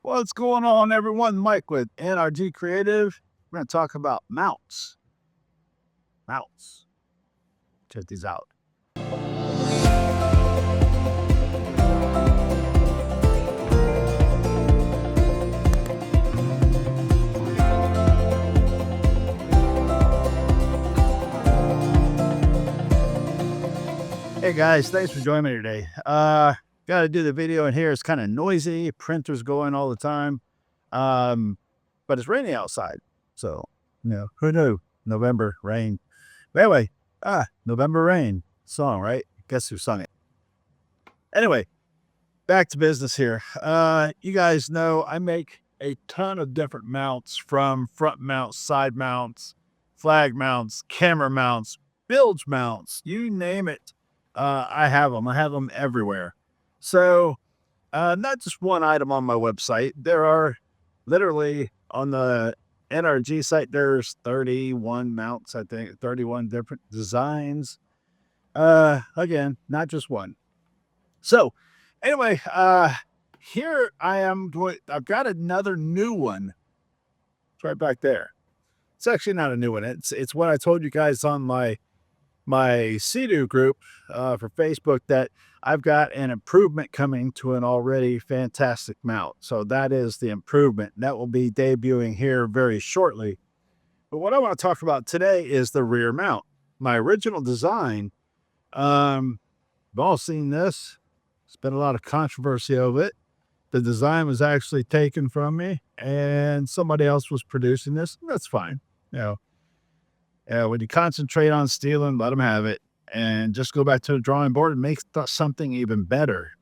What's going on, everyone? Mike with NRGcreativ. We're going to talk about mounts. Mounts. Check these out. Hey guys, thanks for joining me today. Got to do the video in here. It's kind of noisy. Printers going all the time. But it's raining outside. So, who knew? November rain. But anyway, November rain song, right? Guess who sung it? Anyway, back to business here. You guys know I make a ton of different mounts, from front mounts, side mounts, flag mounts, camera mounts, bilge mounts, you name it. I have them. I have them everywhere. So, not just one item on my website. There are literally on the NRG site, there's 31 mounts, I think, 31 different designs. Again, not just one. So, anyway, here I am. I've got another new one. It's right back there. It's actually not a new one. It's what I told you guys on my SEADOO group for Facebook, that I've got an improvement coming to an already fantastic mount. So that is the improvement that will be debuting here very shortly. But what I want to talk about today is the rear mount. My original design. You've all seen this. There's been a lot of controversy over it. The design was actually taken from me, and somebody else was producing this. That's fine. When you concentrate on stealing, let them have it, and just go back to the drawing board and make something even better.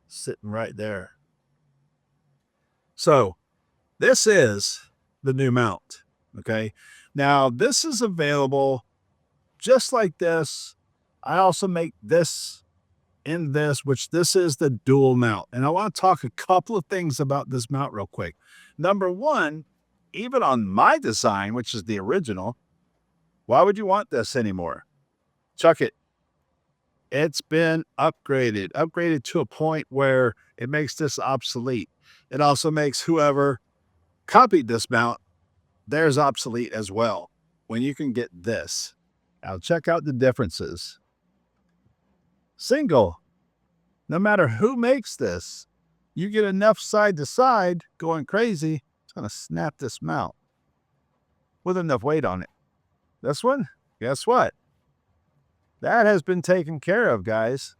Sitting right there. So this is the new mount. Okay. Now this is available just like this. I also make this in this, which this is the dual mount. And I want to talk a couple of things about this mount real quick. Number one, even on my design, which is the original, why would you want this anymore? Chuck it. It's been upgraded to a point where it makes this obsolete. It also makes whoever copied this mount, theirs obsolete as well, when you can get this. Now check out the differences. Single. No matter who makes this, you get enough side to side going crazy, it's going to snap this mount with enough weight on it. This one, guess what? That has been taken care of, guys.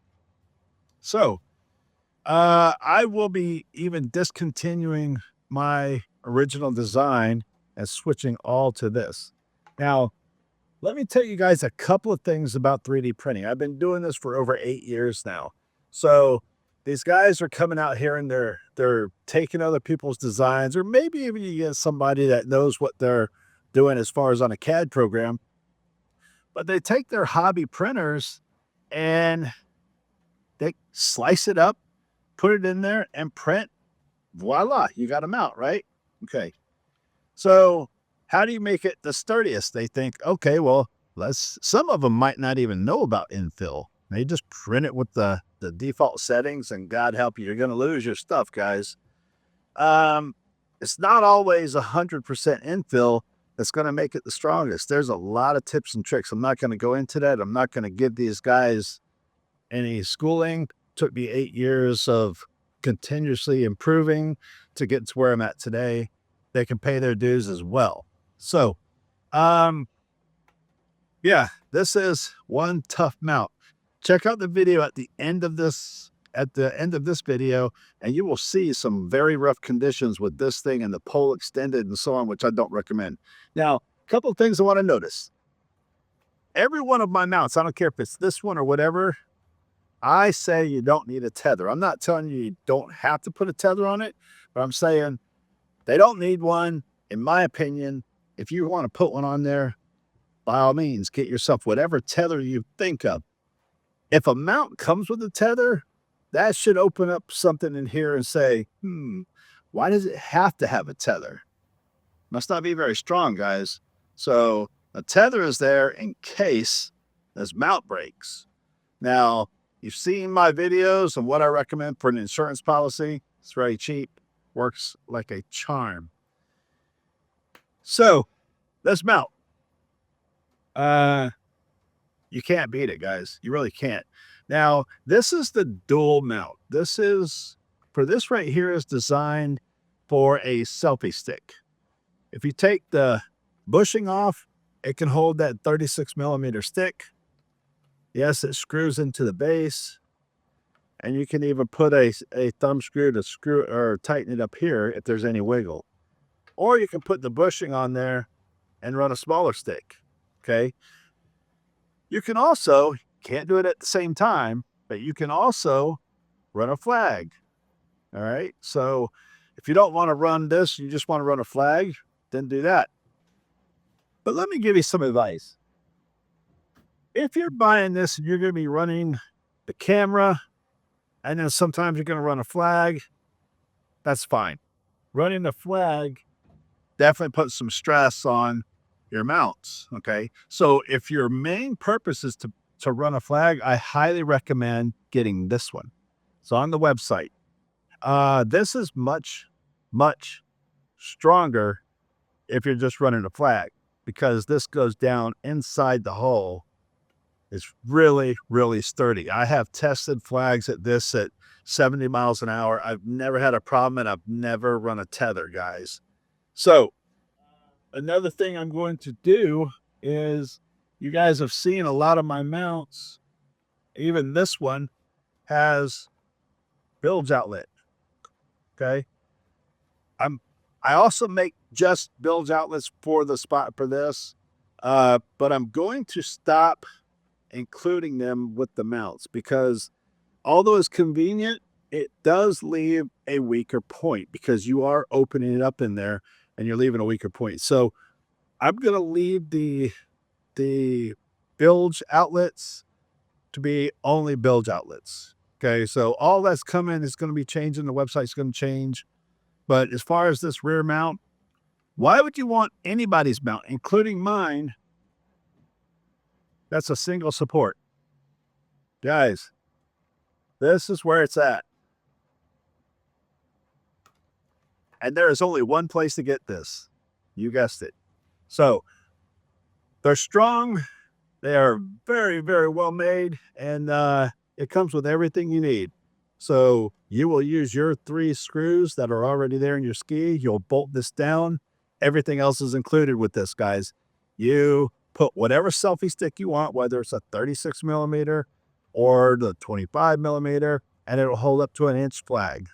So, I will be even discontinuing my original design and switching all to this. Now, let me tell you guys a couple of things about 3D printing. I've been doing this for over 8 years now. So these guys are coming out here and they're taking other people's designs, or maybe even you get somebody that knows what they're doing as far as on a CAD program. But they take their hobby printers and they slice it up, put it in there, and print. Voila, you got a mount, right? Okay. So how do you make it the sturdiest? They think, okay, well, some of them might not even know about infill. They just print it with the default settings, and God help you, you're going to lose your stuff, guys. It's not always 100% infill that's going to make it the strongest. There's a lot of tips and tricks. I'm not going to go into that. I'm not going to give these guys any schooling. It took me 8 years of continuously improving to get to where I'm at today. They can pay their dues as well. So, yeah, this is one tough mount. Check out the video at the end of this video, and you will see some very rough conditions with this thing and the pole extended and so on, which I don't recommend. Now, a couple of things I want to notice. Every one of my mounts, I don't care if it's this one or whatever, I say you don't need a tether. I'm not telling you don't have to put a tether on it, but I'm saying they don't need one, in my opinion. If you want to put one on there, by all means, get yourself whatever tether you think of. If a mount comes with a tether, that should open up something in here and say, why does it have to have a tether? Must not be very strong, guys. So a tether is there in case this mount breaks. Now, you've seen my videos and what I recommend for an insurance policy. It's very cheap. Works like a charm. So let's mount. You can't beat it, guys. You really can't. Now, this is the dual mount. This right here is designed for a selfie stick. If you take the bushing off, it can hold that 36mm stick. Yes, it screws into the base. And you can even put a thumb screw to screw or tighten it up here if there's any wiggle. Or you can put the bushing on there and run a smaller stick. Okay. You can also, can't do it at the same time, but you can also run a flag. All right. So if you don't want to run this, you just want to run a flag, then do that. But let me give you some advice. If you're buying this and you're going to be running the camera, and then sometimes you're going to run a flag, that's fine. Running the flag definitely puts some stress on your mounts, okay? So if your main purpose is to run a flag, I highly recommend getting this one. It's on the website. This is much, much stronger if you're just running a flag, because this goes down inside the hull. It's really, really sturdy. I have tested flags at this at 70 miles an hour. I've never had a problem, and I've never run a tether, guys. So another thing I'm going to do is, you guys have seen a lot of my mounts. Even this one has bilge outlet. Okay. I also make just bilge outlets for the spot for this, but I'm going to stop including them with the mounts, because although it's convenient, it does leave a weaker point, because you are opening it up in there and you're leaving a weaker point. So I'm going to leave the bilge outlets to be only bilge outlets. Okay. So all that's coming is going to be changing. The website's going to change. But as far as this rear mount, why would you want anybody's mount, including mine, that's a single support? Guys, this is where it's at. And there is only one place to get this. You guessed it. So they're strong. They are very, very well made. And it comes with everything you need. So you will use your 3 screws that are already there in your ski. You'll bolt this down. Everything else is included with this, guys. You put whatever selfie stick you want, whether it's a 36mm or the 25mm, and it'll hold up to an inch flag.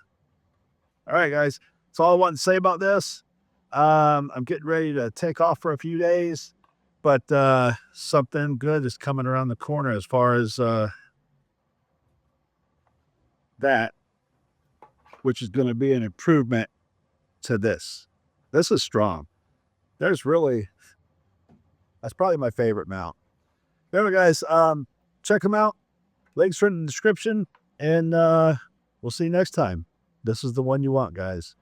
All right, guys. That's all I want to say about this. I'm getting ready to take off for a few days, but something good is coming around the corner as far as that, which is going to be an improvement to this. This is strong. That's probably my favorite mount. Anyway, guys, check them out. Links are in the description, and we'll see you next time. This is the one you want, guys.